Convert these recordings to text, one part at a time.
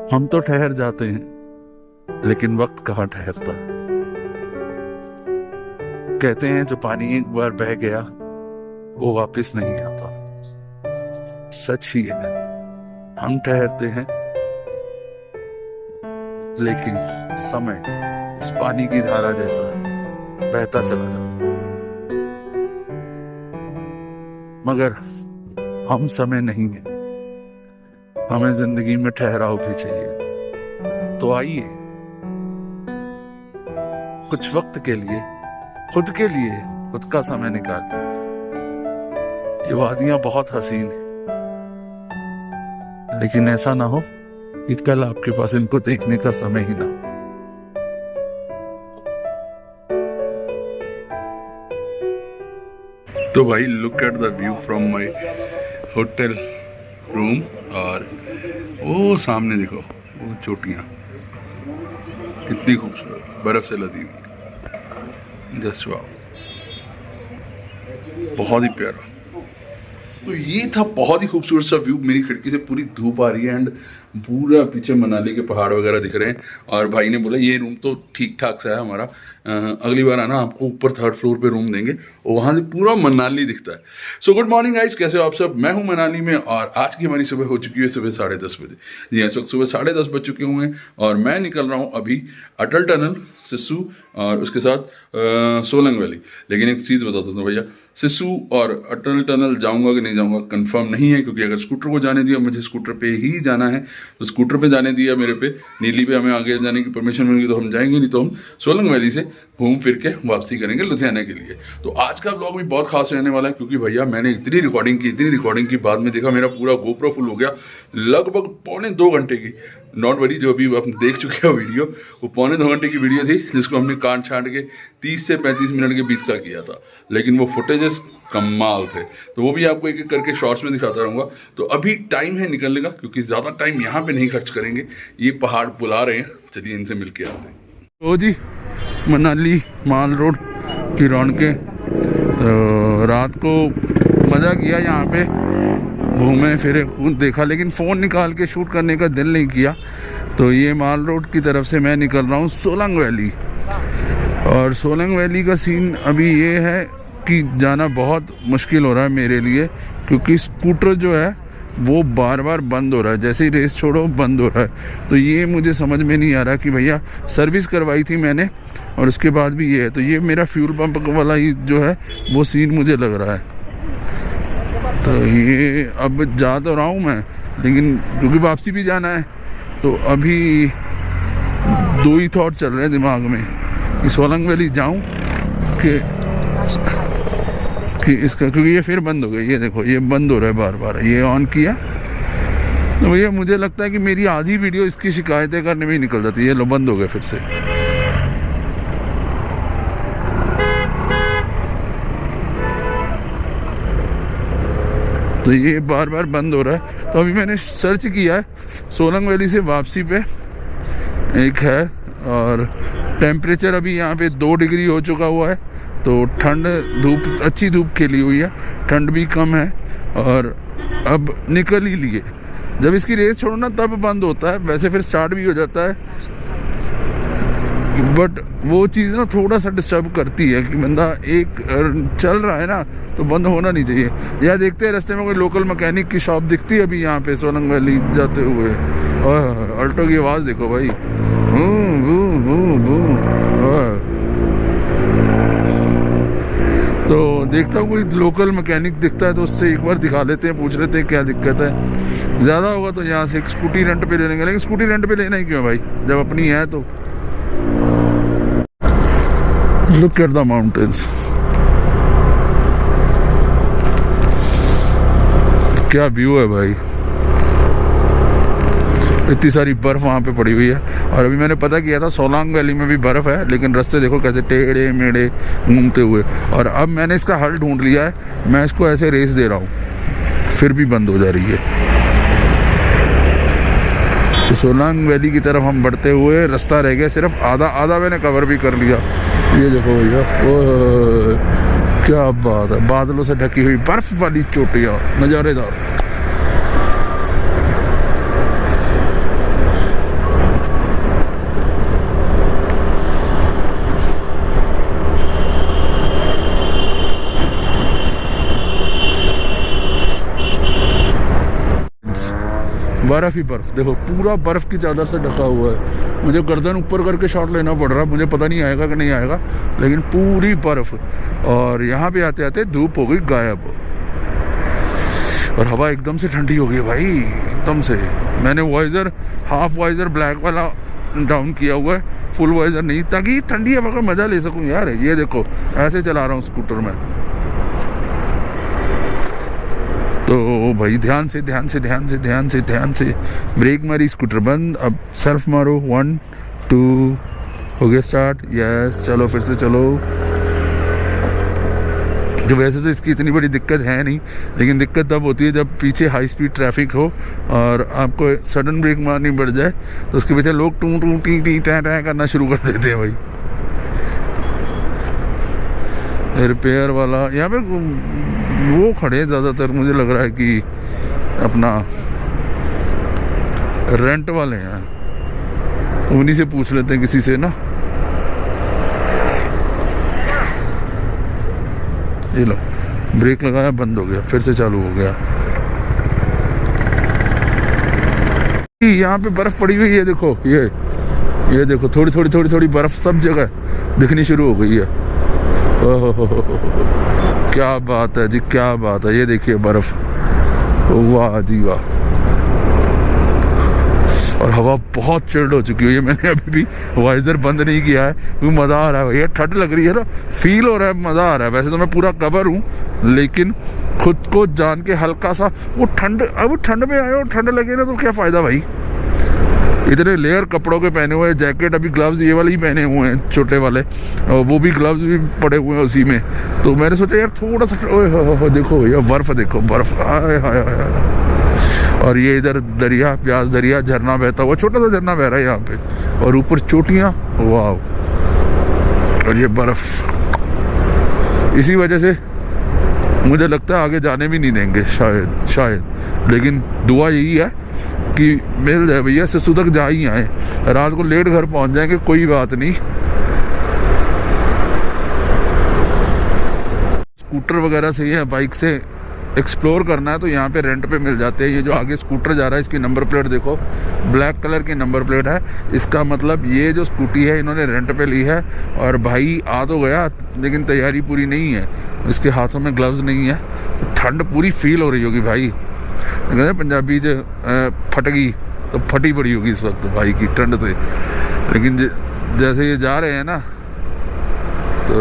हम तो ठहर जाते हैं लेकिन वक्त कहाँ ठहरता। कहते हैं जो पानी एक बार बह गया वो वापस नहीं आता। सच ही है, हम ठहरते हैं लेकिन समय इस पानी की धारा जैसा बहता चला जाता। मगर हम समय नहीं है, हमें जिंदगी में ठहराव भी चाहिए। तो आइए कुछ वक्त के लिए खुद के लिए खुद का समय निकालिए। ये वादियां बहुत हसीन है, लेकिन ऐसा ना हो कि कल आपके पास इनको देखने का समय ही ना हो। तो भाई look at the view from my hotel room, और वो सामने देखो वो चोटियां कितनी खूबसूरत बर्फ से लदी हुई। जस्ट वाओ, बहुत ही प्यारा। तो ये था बहुत ही खूबसूरत सा व्यू। मेरी खिड़की से पूरी धूप आ रही है एंड पूरा पीछे मनाली के पहाड़ वगैरह दिख रहे हैं। और भाई ने बोला ये रूम तो ठीक ठाक सा है हमारा, अगली बार आना आपको ऊपर 3rd फ्लोर पे रूम देंगे और वहाँ से पूरा मनाली दिखता है। सो गुड मॉर्निंग गाइस, कैसे हो आप सब? मैं हूँ मनाली में और आज की हमारी सुबह हो चुकी है सुबह 10:30 बजे। जी हाँ, सुबह 10:30 बज चुके हुए हैं और मैं निकल रहा हूँ अभी अटल टनल, सिस्सू और उसके साथ सोलंग वैली। लेकिन एक चीज़ बताता हूँ भैया, सिस्सू और अटल टनल जाऊँगा कि नहीं जाऊँगा कंफर्म नहीं है, क्योंकि अगर स्कूटर को जाने दिया, मुझे स्कूटर पे ही जाना है, तो स्कूटर पे जाने दिया मेरे पे, नीली पे हमें आगे जाने की परमिशन मिलेगी तो हम जाएंगे, नहीं तो हम सोलंग वैली से घूम फिर के वापसी करेंगे लुधियाना के लिए। तो आज का ब्लॉग भी बहुत खास रहने वाला है, क्योंकि भैया मैंने इतनी रिकॉर्डिंग की बाद में देखा मेरा पूरा गोप्रो फुल हो गया, लगभग 2.25 घंटे की। नॉट वरी, जो अभी आप देख चुके हो वीडियो, वो 2.25 घंटे की वीडियो थी, जिसको हमने काट छाट के 30 से 35 मिनट के बीच का किया था। लेकिन वो फुटेजेस कमाल थे, तो वो भी आपको एक एक करके शॉर्ट्स में दिखाता रहूँगा। तो अभी टाइम है निकलने का, क्योंकि ज़्यादा टाइम यहाँ पे नहीं खर्च करेंगे, ये पहाड़ बुला रहे हैं। चलिए इनसे मिल के आते हैं। तो जी मनाली माल रोड की रौनकें, तो रात को मज़ा किया यहाँ पे, घूमे फिरे खूब देखा, लेकिन फ़ोन निकाल के शूट करने का दिल नहीं किया। तो ये माल रोड की तरफ से मैं निकल रहा हूँ सोलंग वैली। और सोलंग वैली का सीन अभी ये है कि जाना बहुत मुश्किल हो रहा है मेरे लिए, क्योंकि स्कूटर जो है वो बार बार बंद हो रहा है, जैसे ही रेस छोड़ो बंद हो रहा है। तो ये मुझे समझ में नहीं आ रहा कि भैया सर्विस करवाई थी मैंने और उसके बाद भी ये है। तो ये मेरा फ्यूल पंप वाला ही जो है वो सीन मुझे लग रहा है। तो ये अब जा तो रहा हूँ मैं, लेकिन क्योंकि वापसी भी जाना है, तो अभी 2 ही थॉट चल रहे हैं दिमाग में कि सोलंग वैली जाऊँ कि इसका, क्योंकि ये फिर बंद हो गई। ये देखो ये बंद हो रहा है बार बार, ये ऑन किया तो भैया मुझे लगता है कि मेरी आधी वीडियो इसकी शिकायतें करने में ही निकल जाती है। ये लो बंद हो गए फिर से। तो ये बार बार बंद हो रहा है। तो अभी मैंने सर्च किया है, सोलंग वैली से वापसी पे एक है, और टेम्परेचर अभी यहाँ पे 2 डिग्री हो चुका हुआ है। तो ठंड, धूप, अच्छी धूप खिली हुई है, ठंड भी कम है। और अब निकल ही लिए, जब इसकी रेस छोड़ो ना तब बंद होता है, वैसे फिर स्टार्ट भी हो जाता है। बट वो चीज़ ना थोड़ा सा डिस्टर्ब करती है कि बंदा एक चल रहा है ना, तो बंद होना नहीं चाहिए। या देखते हैं रास्ते में कोई लोकल मैकेनिक की शॉप दिखती है अभी यहाँ पे सोलंग वैली जाते हुए। और अल्टो की आवाज़ देखो भाई, तो देखता हूँ कोई लोकल मैकेनिक दिखता है तो उससे एक बार दिखा लेते हैं, पूछ लेते हैं क्या दिक्कत है। ज़्यादा होगा तो यहाँ से एक स्कूटी रेंट पे ले लेंगे, लेकिन स्कूटी रेंट पे लेना ही क्यों भाई, जब अपनी है तो। लुक एट द माउंटेन्स, क्या व्यू है भाई। इतनी सारी बर्फ़ वहाँ पे पड़ी हुई है। और अभी मैंने पता किया था सोलंग वैली में भी बर्फ़ है, लेकिन रास्ते देखो कैसे टेढ़े मेढ़े घूमते हुए। और अब मैंने इसका हल ढूंढ लिया है, मैं इसको ऐसे रेस दे रहा हूँ, फिर भी बंद हो जा रही है। तो सोलंग वैली की तरफ हम बढ़ते हुए, रास्ता रह गया सिर्फ आधा मैंने कवर भी कर लिया। ये देखो भैया, ओ क्या बात है, बादलों से ढकी हुई बर्फ़ वाली चोटियाँ, नज़ारेदार। बर्फ़ ही बर्फ़, देखो पूरा बर्फ़ की चादर से ढका हुआ है। मुझे गर्दन ऊपर करके शॉट लेना पड़ रहा है, मुझे पता नहीं आएगा कि नहीं आएगा, लेकिन पूरी बर्फ़। और यहाँ पे आते आते धूप हो गई गायब, और हवा एकदम से ठंडी हो गई भाई, एकदम से। मैंने वाइज़र, हाफ वाइज़र ब्लैक वाला डाउन किया हुआ है, फुल वाइज़र नहीं, ताकि ठंडी हवा का मज़ा ले सकूँ यार। ये देखो ऐसे चला रहा हूँ स्कूटर में, तो भाई ध्यान से ध्यान से ध्यान से ध्यान से ध्यान से ब्रेक मारी, स्कूटर बंद, अब सेल्फ मारो, 1 2 हो गया स्टार्ट, यस चलो फिर से चलो। जो वैसे तो इसकी इतनी बड़ी दिक्कत है नहीं, लेकिन दिक्कत तब होती है जब पीछे हाई स्पीड ट्रैफिक हो और आपको सडन ब्रेक मारनी पड़ जाए, तो उसके पीछे लोग टू टू टी टी टै टै करना शुरू कर देते हैं भाई। रिपेयर वाला यहाँ पे वो खड़े ज़्यादातर, मुझे लग रहा है कि अपना रेंट वाले हैं, उन्हीं से पूछ लेते हैं किसी से ना। ये लो ब्रेक लगाया, बंद हो गया, फिर से चालू हो गया। यहाँ पे बर्फ पड़ी हुई है, देखो ये देखो थोड़ी थोड़ी थोड़ी थोड़ी बर्फ सब जगह दिखनी शुरू हो गई है। ओहो क्या बात है जी, क्या बात है। ये देखिए बर्फ, वाह जी वाह। और हवा बहुत चिल्ड हो चुकी है। ये मैंने अभी भी वाइजर बंद नहीं किया है क्योंकि मज़ा आ रहा है। ये ठंड लग रही है ना, फील हो रहा है, मज़ा आ रहा है। वैसे तो मैं पूरा कवर हूँ, लेकिन खुद को जान के हल्का सा वो ठंड, अब ठंड में आए और ठंड लगे ना तो क्या फ़ायदा भाई। इतने लेयर कपड़ों के पहने हुए हैं, जैकेट, अभी ग्लव्स ये वाले ही पहने हुए हैं छोटे वाले, और वो भी ग्लव्स भी पड़े हुए हैं उसी में। तो मैंने सोचा यार थोड़ा सा, ओए देखो ये बर्फ़, देखो बर्फ़, हाय हाय हाय। और ये इधर दरिया, प्यास दरिया, झरना बहता हुआ, छोटा सा झरना बह रहा है यहाँ पे, और ऊपर चोटियाँ, वाह। और ये बर्फ़, इसी वजह से मुझे लगता है आगे जाने भी नहीं देंगे शायद। लेकिन दुआ यही है कि मिल जाए भैया, सिस्सू तक जा ही आए, रात को लेट घर पहुंच जाएंगे, कोई बात नहीं। स्कूटर वगैरह से है, बाइक से एक्सप्लोर करना है तो यहाँ पे रेंट पे मिल जाते हैं। ये जो आगे स्कूटर जा रहा है, इसकी नंबर प्लेट देखो, ब्लैक कलर की नंबर प्लेट है। इसका मतलब ये जो स्कूटी है इन्होंने रेंट पे ली है। और भाई आ तो गया, लेकिन तैयारी पूरी नहीं है, इसके हाथों में ग्लव्स नहीं है, ठंड पूरी फील हो रही होगी भाई। कहते पंजाबी जो फट गई तो फटी पड़ी होगी इस वक्त भाई की ठंड से। लेकिन जैसे ये जा रहे हैं ना, तो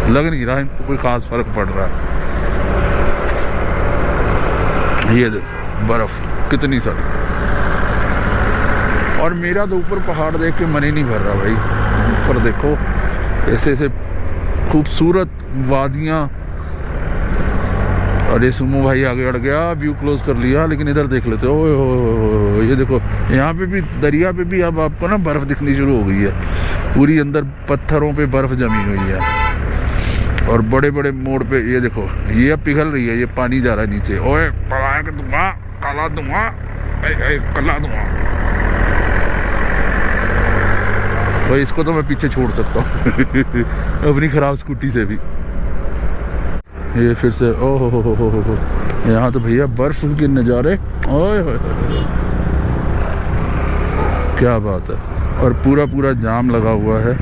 लग नहीं रहा इनको कोई ख़ास फर्क पड़ रहा है। ये देखो बर्फ़ कितनी सारी, और मेरा तो ऊपर पहाड़ देख के मन ही नहीं भर रहा भाई। ऊपर देखो ऐसे ऐसे खूबसूरत वादियाँ, और ये सुमो भाई आगे अड़ गया, व्यू क्लोज कर लिया। लेकिन इधर देख लेते हो, ये देखो यहाँ पे भी, दरिया पे भी अब आपको ना बर्फ़ दिखनी शुरू हो गई है, पूरी अंदर पत्थरों पे बर्फ़ जमी हुई है। और बड़े बड़े मोड़ पे ये देखो, ये अब पिघल रही है, ये पानी जा रहा है नीचे। ओए पलाया के धुआं, काला धुआं, काला धुआं। तो इसको तो मैं पीछे छोड़ सकता हूँ अपनी ख़राब स्कूटी से भी। ये फिर से ओहो हो, यहाँ तो भैया बर्फ़ के नज़ारे, ओए क्या बात है। और पूरा पूरा जाम लगा हुआ है,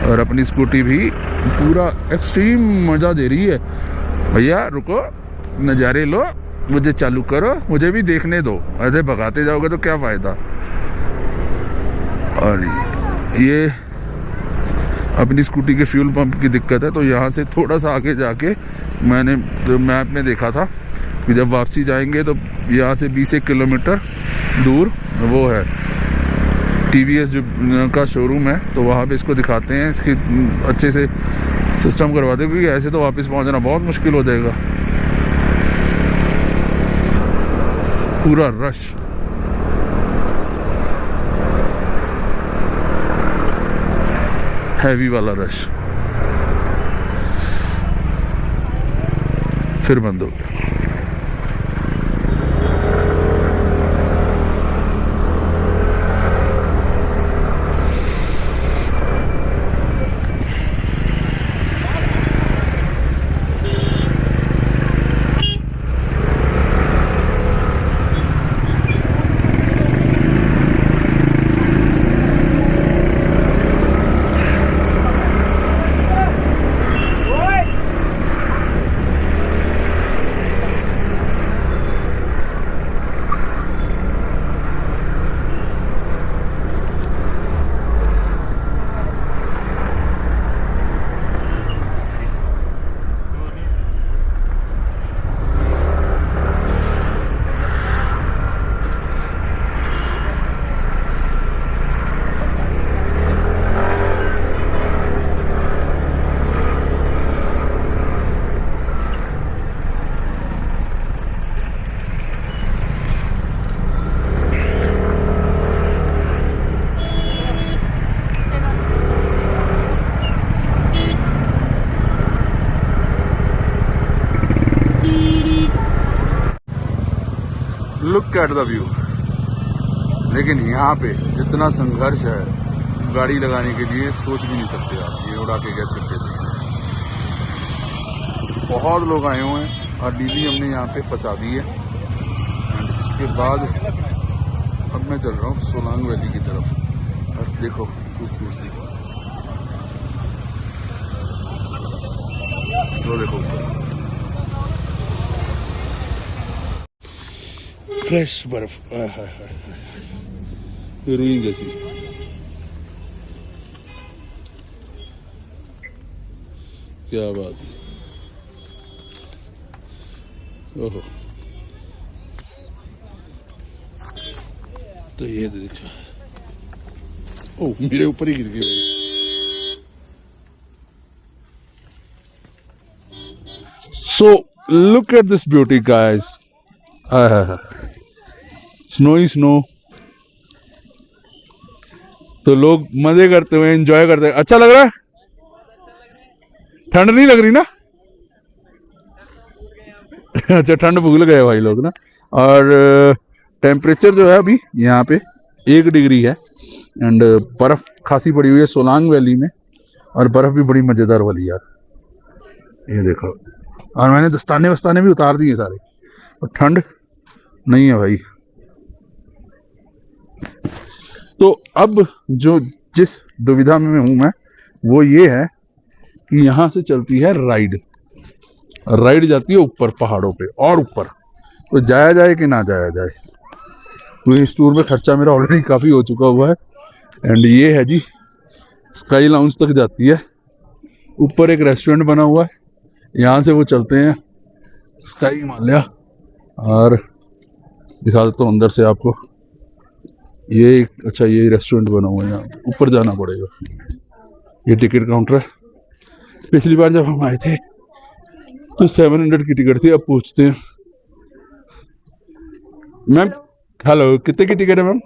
और अपनी स्कूटी भी पूरा एक्सट्रीम मज़ा दे रही है। भैया रुको, नज़ारे लो, मुझे चालू करो, मुझे भी देखने दो, ऐसे भगाते जाओगे तो क्या फ़ायदा। और ये अपनी स्कूटी के फ्यूल पंप की दिक्कत है, तो यहाँ से थोड़ा सा आगे जाके मैंने तो मैप में देखा था कि जब वापसी जाएंगे तो यहाँ से 20 किलोमीटर दूर वो है TVS जो का शोरूम है, तो वहाँ पे इसको दिखाते हैं, इसकी अच्छे से सिस्टम करवाते हैं, क्योंकि ऐसे तो वापस पहुँचना बहुत मुश्किल हो जाएगा। पूरा रश, हैवी वाला रश, फिर बंद हो गया। Look at the view. लेकिन यहाँ पे जितना संघर्ष है गाड़ी लगाने के लिए सोच भी नहीं सकते आप। ये उड़ा के गया छुट्टे थे, बहुत लोग आए हुए हैं और डीली हमने यहाँ पे फंसा दी है। एंड इसके बाद अब मैं चल रहा हूँ सोलांग वैली की तरफ। और देखो खूबसूरती, तो देखो फ्रेश बर्फ, रुई जैसी। क्या बात है, ओहो। तो ये देखो, ओह मेरे ऊपर ही गिर गई भाई। So look at this beauty guys, snowy snow. तो लोग मजे करते हुए एंजॉय करते हैं। अच्छा लग रहा है, ठंड नहीं लग रही ना? अच्छा ठंड भूल गए भाई लोग ना। और टेम्परेचर जो है अभी यहाँ पे 1 डिग्री है। एंड बर्फ खासी पड़ी हुई है सोलांग वैली में, और बर्फ भी बड़ी मजेदार वाली यार, ये देखो। और मैंने दस्ताने वस्ताने भी उतार दिए सारे, और ठंड नहीं है भाई। तो अब जो जिस दुविधा में हूं मैं, वो ये है कि यहाँ से चलती है राइड। राइड जाती है ऊपर पहाड़ों पे और ऊपर, तो जाया जाए कि ना जाया जाए। तो इस टूर में खर्चा मेरा ऑलरेडी काफ़ी हो चुका हुआ है। एंड ये है जी स्काई लाउंज तक जाती है, ऊपर एक रेस्टोरेंट बना हुआ है, यहाँ से वो चलते हैं स्काई हिमालय। और दिखा देता हूँ अंदर से आपको, ये अच्छा ये रेस्टोरेंट बना हुआ है, यहाँ ऊपर जाना पड़ेगा। ये टिकट काउंटर है। पिछली बार जब हम आए थे तो 700 की टिकट थी, अब पूछते हैं। मैम हेलो, कितने की टिकट है मैम?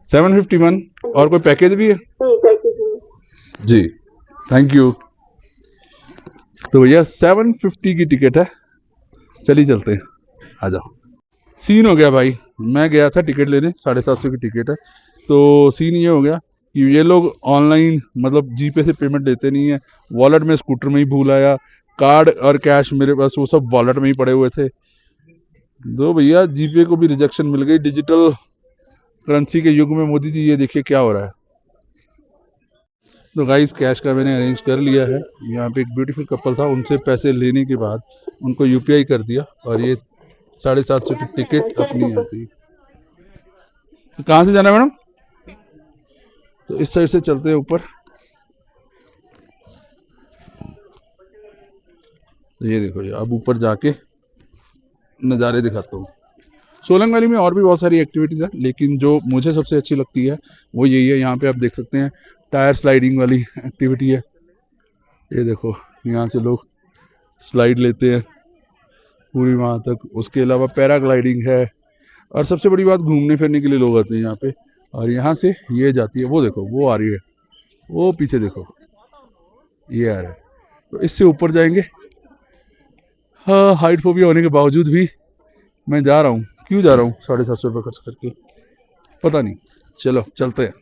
751। और कोई पैकेज भी है? जी थैंक यू। तो भैया 750 की टिकट है, चलिए चलते हैं, आ जाओ। सीन हो गया भाई, मैं गया था टिकट लेने, 750 की टिकट है। तो सीन ये हो गया कि ये लोग ऑनलाइन मतलब जीपे से पेमेंट लेते नहीं है। वॉलेट में स्कूटर में ही भूल आया, कार्ड और कैश मेरे पास वो सब वॉलेट में ही पड़े हुए थे। तो भैया जीपे को भी रिजेक्शन मिल गई। डिजिटल करेंसी के युग में मोदी जी, ये देखिए क्या हो रहा है। तो गाइस कैश का मैंने अरेंज कर लिया है। यहाँ पे एक ब्यूटीफुल कपल था, उनसे पैसे लेने के बाद उनको यूपीआई कर दिया, और ये 750 की टिकट अपनी आती। कहाँ से जाना है मैडम? तो इस साइड से चलते हैं ऊपर। तो ये देखो, ये अब ऊपर जाके नज़ारे दिखाता हूँ। सोलंग वैली में और भी बहुत सारी एक्टिविटीज़ है, लेकिन जो मुझे सबसे अच्छी लगती है वो यही है। यहाँ पे आप देख सकते हैं टायर स्लाइडिंग वाली एक्टिविटी है। ये देखो, यहाँ से लोग स्लाइड लेते हैं पूरी वहाँ तक। उसके अलावा पैराग्लाइडिंग है, और सबसे बड़ी बात घूमने फिरने के लिए लोग आते हैं यहाँ पे। और यहाँ से ये जाती है, वो देखो वो आ रही है, वो पीछे देखो ये आ रहा है। तो इससे ऊपर जाएंगे। हाँ, हाइट फोबिया होने के बावजूद भी मैं जा रहा हूँ। क्यों जा रहा हूँ 750 रुपये खर्च करके, पता नहीं। चलो चलते हैं।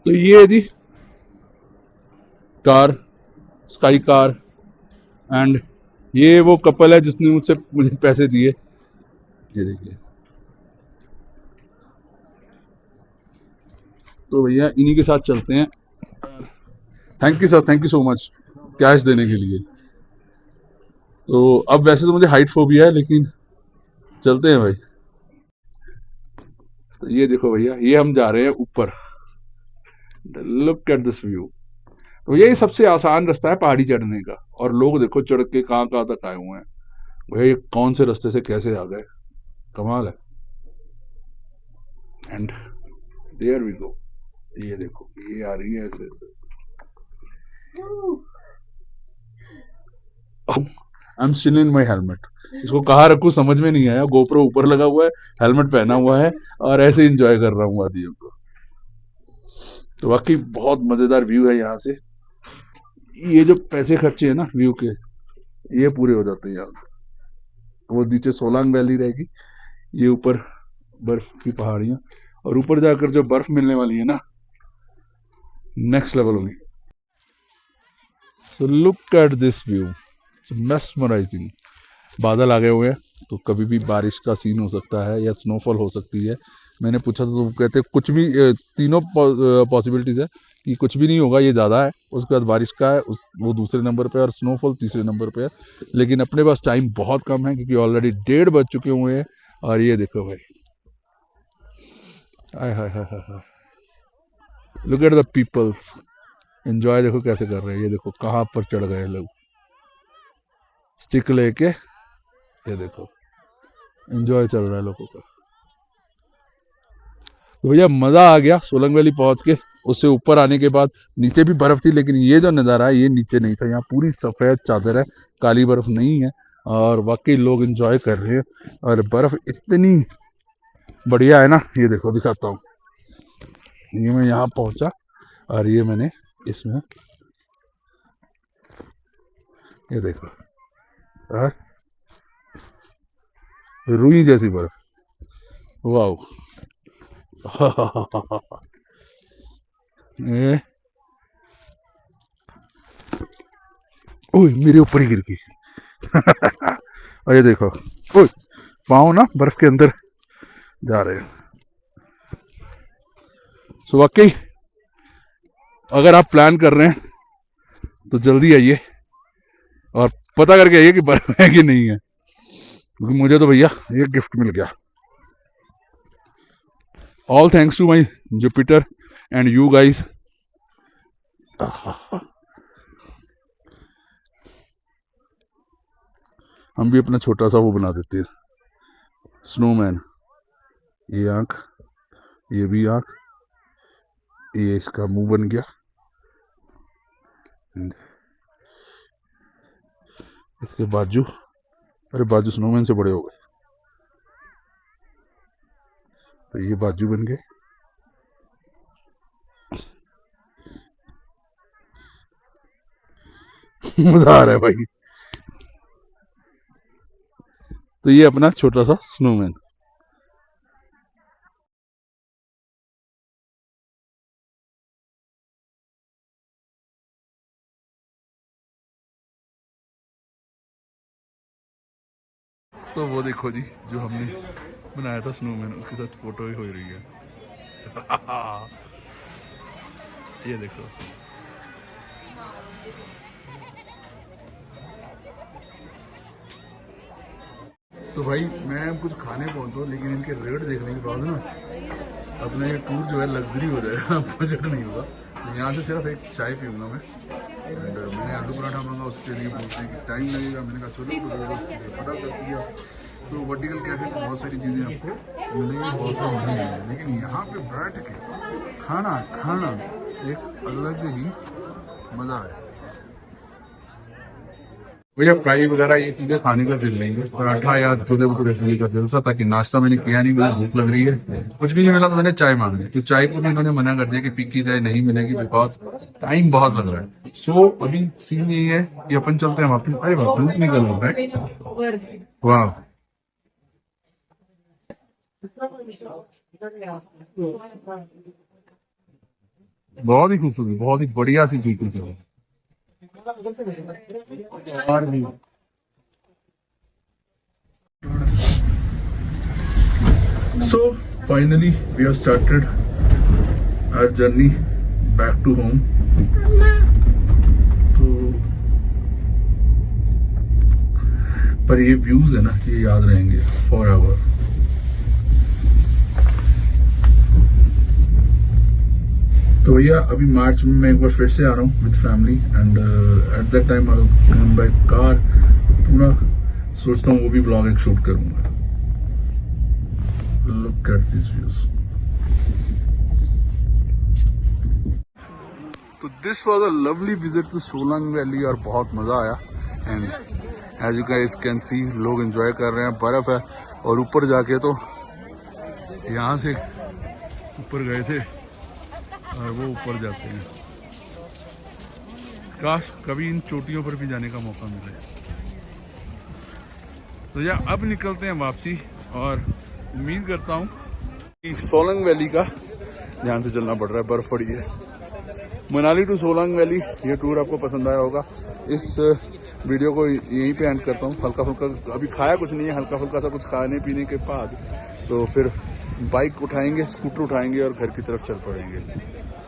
तो ये थी कार, स्काई कार। एंड ये वो कपल है जिसने मुझे पैसे दिए, ये देखिए। तो भैया इन्हीं के साथ चलते हैं। Thank you sir, thank you so much cash देने के लिए। तो अब वैसे तो मुझे हाइट फोबिया है, लेकिन चलते हैं भाई। तो ये देखो भैया, ये हम जा रहे हैं ऊपर। Look at this view. तो ये सबसे आसान रास्ता है पहाड़ी चढ़ने का, और लोग देखो चढ़ के कहाँ कहाँ तक आए हुए हैं। भैया ये कौन से रास्ते से कैसे आ गए, कमाल है। And there we go. ये देखो ये आ रही है ऐसे ऐसे। I am still in my helmet. इसको कहाँ रखूँ समझ में नहीं आया। गोप्रो ऊपर लगा हुआ है, हेलमेट पहना हुआ है, और ऐसे एंजॉय कर रहा हूँ वादियों को। तो वाकई बहुत मजेदार व्यू है यहाँ से। ये जो पैसे खर्चे हैं ना व्यू के, ये पूरे हो जाते हैं यहाँ से। वो नीचे सोलांग वैली रहेगी, ये ऊपर बर्फ की पहाड़ियां, और ऊपर जाकर जो बर्फ मिलने वाली है ना, नेक्स्ट लेवल होगी। So look at this view, it's mesmerising. बादल आ गए हुए हैं, तो कभी भी बारिश का सीन हो सकता है या स्नोफॉल हो सकती है। मैंने पूछा तो वो कहते कुछ भी, तीनों पॉसिबिलिटीज़ है कि कुछ भी नहीं होगा, ये ज़्यादा है, उसके बाद बारिश का है वो दूसरे नंबर पे, और स्नोफॉल तीसरे नंबर पे है। लेकिन अपने पास टाइम बहुत कम है, क्योंकि ऑलरेडी 1:30 बज चुके हुए हैं। और ये देखो भाई, hi hi hi hi, look at the peoples, enjoy देखो कैसे कर रहे हैं। ये देखो कहाँ पर चढ़ गए लोग, स्टिक लेके, ये देखो एंजॉय चल रहा है लोगों का। तो भैया मजा आ गया सोलंग वैली पहुंच के। उससे ऊपर आने के बाद नीचे भी बर्फ थी, लेकिन ये जो नज़ारा है ये नीचे नहीं था, यहाँ पूरी सफ़ेद चादर है, काली बर्फ नहीं है। और वाकई लोग एंजॉय कर रहे हैं, और बर्फ इतनी बढ़िया है ना, ये देखो दिखाता हूँ। ये मैं यहाँ पहुंचा, और ये मैंने इसमें, ये देखो, और रुई जैसी बर्फ, वाह। ए, ओए मेरे ऊपर ही गिर गई। और ये देखो, ओए पाँव ना बर्फ के अंदर जा रहे हैं। सो वाकई अगर आप प्लान कर रहे हैं तो जल्दी आइए और पता करके आइए कि बर्फ है कि नहीं है, क्योंकि मुझे तो भैया ये गिफ्ट मिल गया। All thanks to my Jupiter and you guys. हम भी अपना छोटा सा वो बना देते हैं, स्नोमैन। ये आंख, ये भी आंख, ये इसका मुंह बन गया, इसके बाजू, अरे बाजू स्नोमैन से बड़े हो गए, तो ये बाजू बन गए। मजा आ रहा है भाई। तो ये अपना छोटा सा स्नोमैन। तो वो देखो जी, जो हमने बनाया था स्नोमैन, उसके साथ फोटो ही हो रही है। ये देखो, तो भाई मैं अब कुछ खाने पहुंचा, लेकिन इनके रेट देखने के बाद ना अपना ये टूर जो है लग्जरी हो जाएगा, बजट नहीं होगा। तो यहाँ से सिर्फ एक चाय पीऊंगा मैं, एंड मैंने आलू पराठा मांगा, उसके लिए बोलते हैं कि टाइम लगेगा। मैंने कहा चलो, तो पता कर दिया। तो वर्टिकल कैफे में बहुत सारी चीज़ें आपको मिलेंगी, बहुत सारी नहीं मिलेंगी, लेकिन यहाँ पे बैठ के खाना खाना एक अलग ही मज़ा है। भैया फ्राई वगैरह ये चीजें खाने का दिल नहीं है, पराठा या छोले भटूरे खाने का दिल था, ताकि नाश्ता मैंने किया नहीं, मुझे भूख लग रही है, कुछ भी नहीं मिला तो मैंने चाय मांगी। तो चाय को भी इन्होंने मना कर दिया कि फीकी चाय नहीं मिलेगी, बिकॉज टाइम बहुत लग रहा है। सो अभी सीन यही है कि अपन चलते हैं वापस। अरे वाह, धूप निकल रहा है, वाह। बहुत ही खूबसूरत, बहुत ही बढ़िया सी चीज है। So finally we have started our journey back to home. तो पर ये व्यूज है ना, ये याद रहेंगे forever. तो भैया अभी मार्च में मैं एक बार फिर से आ रहा हूँ with family, and at that time I will come by car. पूरा सोचता हूँ वो भी व्लॉग एक शूट करूंगा। Look at these views. तो this was a lovely visit to Solang valley, और बहुत मज़ा आया। And as you guys can see, लोग एंजॉय कर रहे हैं, बर्फ़ है। और ऊपर जाके तो यहाँ से ऊपर गए थे, और वो ऊपर जाते हैं। काश कभी इन चोटियों पर भी जाने का मौका मिले। तो यार अब निकलते हैं वापसी, और उम्मीद करता हूँ कि सोलंग वैली का ध्यान से चलना पड़ रहा है, बर्फ पड़ी है। मनाली टू सोलंग वैली ये टूर आपको पसंद आया होगा। इस वीडियो को यहीं पे एंड करता हूँ। हल्का फुल्का अभी खाया कुछ नहीं है, हल्का फुल्का सा कुछ खाने पीने के बाद तो फिर बाइक उठाएंगे, स्कूटर उठाएंगे और घर की तरफ चल पड़ेंगे।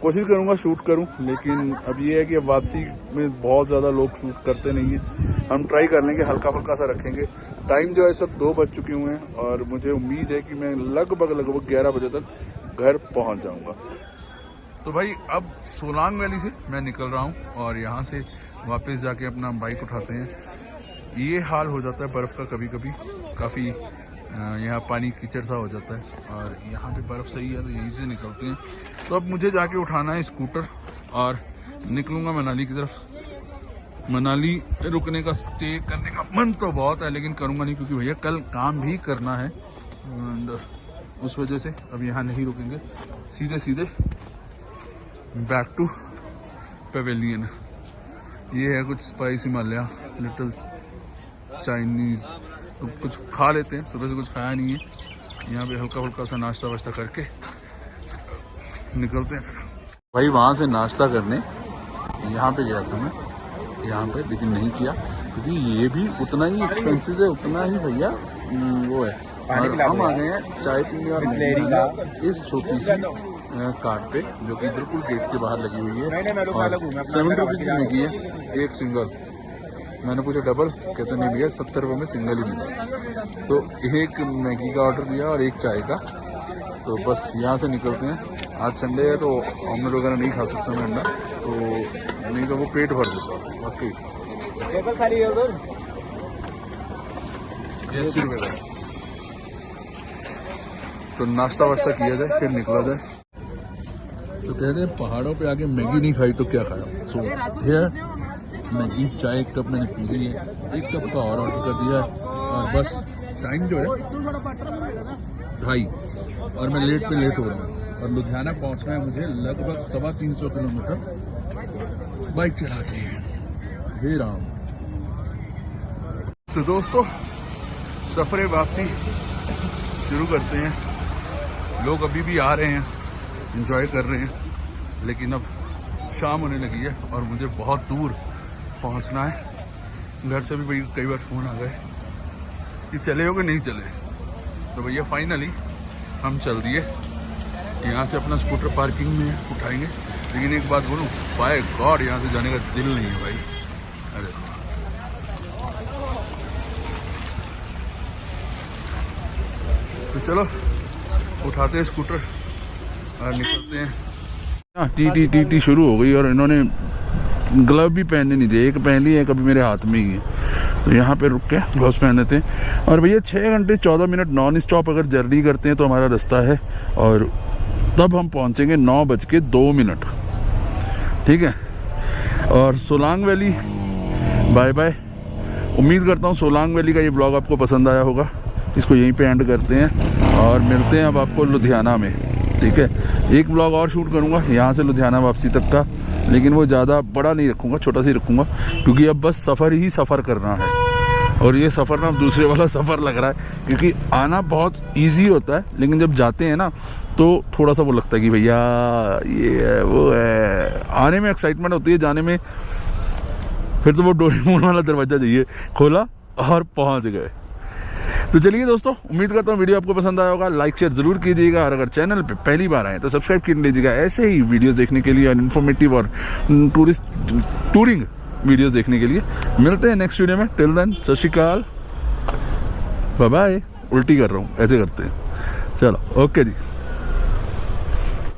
कोशिश करूंगा शूट करूं, लेकिन अब ये है कि अब वापसी में बहुत ज़्यादा लोग शूट करते नहीं हैं। हम ट्राई कर लेंगे, हल्का फुल्का सा रखेंगे। टाइम जो है सब 2 बज चुके हुए हैं और मुझे उम्मीद है कि मैं लगभग 11 बजे तक घर पहुंच जाऊंगा। तो भाई अब सोलांग वैली से मैं निकल रहा हूं और यहाँ से वापस जाके अपना बाइक उठाते हैं। ये हाल हो जाता है बर्फ़ का कभी कभी, काफ़ी यहाँ पानी कीचड़ सा हो जाता है और यहाँ पे बर्फ़ सही है तो यहीं से निकलते हैं। तो अब मुझे जाके उठाना है स्कूटर और निकलूँगा मनाली की तरफ। मनाली रुकने का, स्टे करने का मन तो बहुत है, लेकिन करूँगा नहीं क्योंकि भैया कल काम भी करना है एंड उस वजह से अब यहाँ नहीं रुकेंगे, सीधे सीधे बैक टू पेवेलियन। ये है कुछ स्पाइस हिमालय, लिटिल चाइनीज़, तो कुछ खा लेते हैं। सुबह से कुछ खाया नहीं है, यहाँ पे हल्का फुल्का सा नाश्ता वाश्ता करके निकलते हैं फिर। भाई वहाँ से नाश्ता करने यहाँ पे गया था मैं, यहाँ पे, लेकिन नहीं किया क्योंकि ये भी उतना ही एक्सपेंसिव है, उतना ही भैया वो है। और हम आ गए हैं चाय पीने और इस छोटी सी कार्ट पे जो कि बिल्कुल गेट के बाहर लगी हुई है और 7 रुपीज़ की मैगी है, एक सिंगल। मैंने पूछा डबल, कहते नहीं भैया 70 रुपये में सिंगल ही मिला। तो एक मैगी का ऑर्डर दिया और एक चाय का। तो बस यहाँ से निकलते हैं। आज संडे है तो ऑमलेट वगैरह नहीं खा सकता मैं अंडा, तो नहीं तो वो पेट भर देता वाकई। 80 रुपये का। तो नाश्ता वाश्ता किया जाए फिर निकला जाए। तो कह रहे पहाड़ों पे आके मैगी नहीं खाई तो क्या खाया। सो हियर मैगी, चाय 1 कप मैंने पी ली है, 1 कप का और ऑर्डर कर दिया है और बस टाइम जो है 2:30 और मैं लेट पे लेट हो रहा हूँ और लुधियाना पहुँचना है मुझे लगभग 350 किलोमीटर बाइक चला के। हे राम। तो दोस्तों सफरे वापसी शुरू करते हैं। लोग अभी भी आ रहे हैं, एंजॉय कर रहे हैं, लेकिन अब शाम होने लगी है और मुझे बहुत दूर पहुंचना है। घर से भी कई बार फ़ोन आ गए कि चले हो कि नहीं चले। तो भैया फाइनली हम चल दिए। यहाँ से अपना स्कूटर पार्किंग में उठाएंगे। लेकिन एक बात बोलूँ, बाय गॉड यहाँ से जाने का दिल नहीं है भाई। अरे तो चलो उठाते हैं स्कूटर और निकलते हैं। टी शुरू हो गई और इन्होंने ग्लव भी पहनने नहीं दिए। एक पहन ली, एक अभी मेरे हाथ में ही है। तो यहाँ पे रुक के ग्लव्स पहन लेते हैं। और भैया 6 घंटे 14 मिनट नॉन स्टॉप अगर जर्नी करते हैं तो हमारा रास्ता है और तब हम पहुँचेंगे 9:02। ठीक है। और सोलांग वैली बाय बाय। उम्मीद करता हूँ सोलांग वैली का ये ब्लॉग आपको पसंद आया होगा। इसको यहीं पे एंड करते हैं और मिलते हैं अब आपको लुधियाना में। ठीक है। एक ब्लॉग और शूट करूँगा यहाँ से लुधियाना वापसी तक का, लेकिन वो ज़्यादा बड़ा नहीं रखूँगा, छोटा सा ही रखूँगा क्योंकि अब बस सफ़र ही सफ़र करना है। और ये सफ़र ना दूसरे वाला सफ़र लग रहा है क्योंकि आना बहुत इजी होता है, लेकिन जब जाते हैं ना तो थोड़ा सा वो लगता है कि भैया ये है वो है। आने में एक्साइटमेंट होती है, जाने में फिर तो वो डोरेमोन वाला दरवाज़ा चाहिए, खोला और पहुँच गए। तो चलिए दोस्तों, उम्मीद करता हूँ वीडियो आपको पसंद आया होगा। लाइक शेयर ज़रूर कीजिएगा और अगर चैनल पे पहली बार आए तो सब्सक्राइब कर लीजिएगा ऐसे ही वीडियोस देखने के लिए और इन्फॉर्मेटिव और टूरिंग वीडियोस देखने के लिए। मिलते हैं नेक्स्ट वीडियो में। टिल देन सत श्री अकाल, बाय बाय। उल्टी कर रहा हूँ, ऐसे करते हैं। चलो ओके जी।